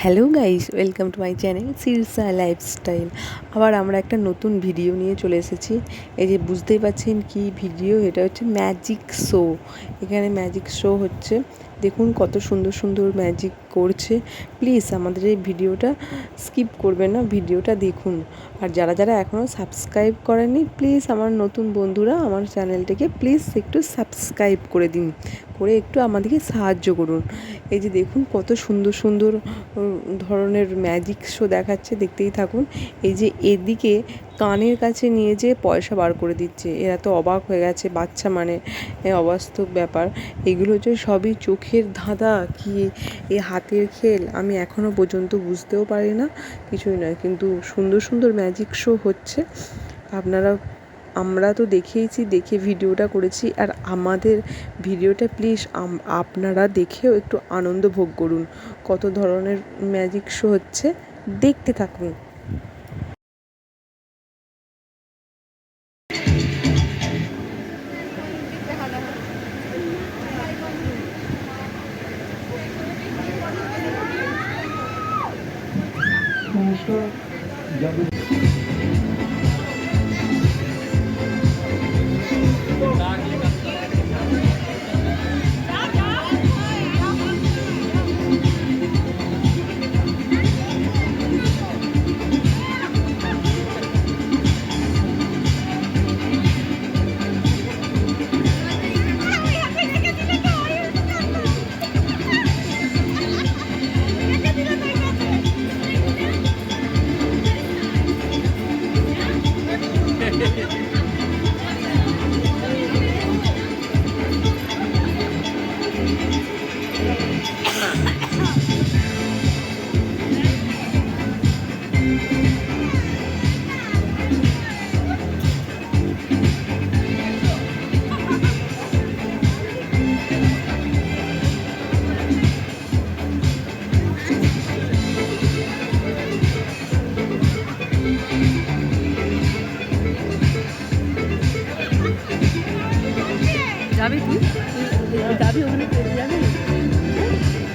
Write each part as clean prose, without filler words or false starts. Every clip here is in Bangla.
Hello guys, welcome to my channel Sirsa lifestyle. আবার আমরা একটা নতুন ভিডিও নিয়ে চলে এসেছি। এই যে বুঝতেই পারছেন কি ভিডিও, এটা হচ্ছে ম্যাজিক শো। এখানে ম্যাজিক শো হচ্ছে, দেখুন কত সুন্দর সুন্দর ম্যাজিক করছে। প্লিজ আমাদের এই ভিডিওটা স্কিপ করবেন না, ভিডিওটা দেখুন। আর যারা যারা এখনও সাবস্ক্রাইব করেননি, প্লিজ আমার নতুন বন্ধুরা আমার চ্যানেলটাকে প্লিজ একটু সাবস্ক্রাইব করে দিন, করে একটু আমাদেরকে সাহায্য করুন। এই যে দেখুন কত সুন্দর সুন্দর ধরনের ম্যাজিক শো দেখাচ্ছে, দেখতেই থাকুন। এই যে এদিকে কানের কাছে নিয়ে যেয়ে পয়সা বার করে দিচ্ছে, এরা তো অবাক হয়ে গেছে, বাচ্চা মানে অবাস্তব ব্যাপার। এগুলো হচ্ছে সবই চোখের ধাঁধা কি এ হাতের খেল, আমি এখনও পর্যন্ত বুঝতেও পারি না, কিছুই নয়। কিন্তু সুন্দর সুন্দর ম্যাজিক শো হচ্ছে, আমরা তো দেখেইছি, দেখে ভিডিওটা করেছি। আর আমাদের ভিডিওটা প্লিজ আপনারা দেখেও একটু আনন্দ ভোগ করুন। কত ধরনের ম্যাজিক শো হচ্ছে, দেখতে থাকুন। যাবি তুই যাবি ওখানে যাবি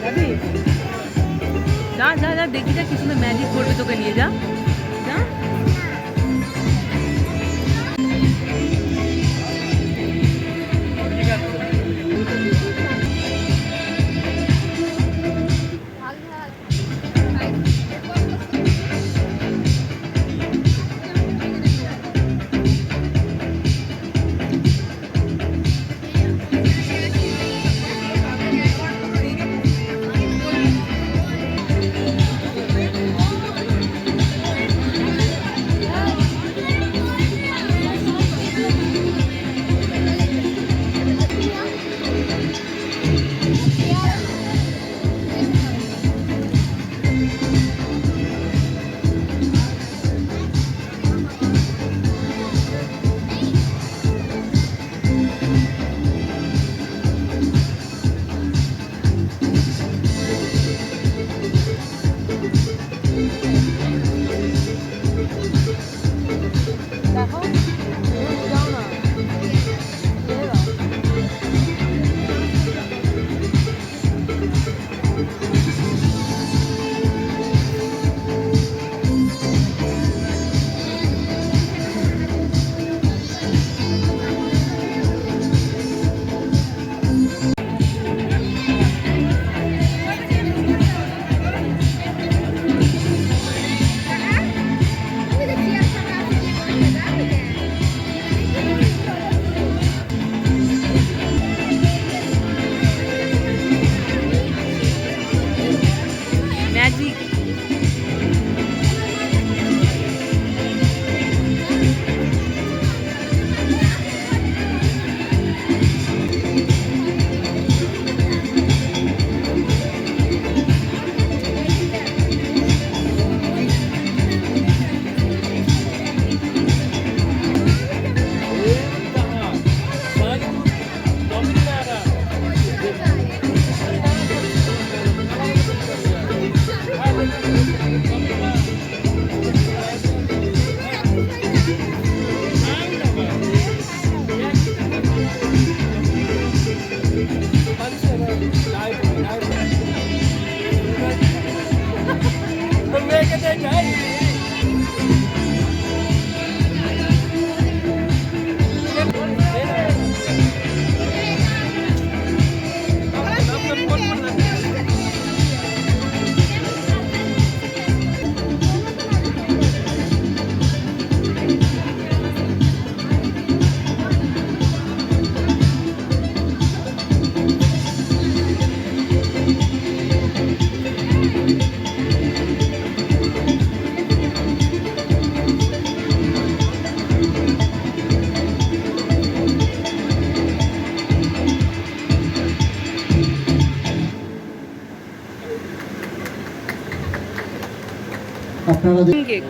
যাবি যা যা যা, দেখি যা কি সুন্দর ম্যাজিক করবে, তোকে নিয়ে যা যা। ম্যাজিক আপনারা কেক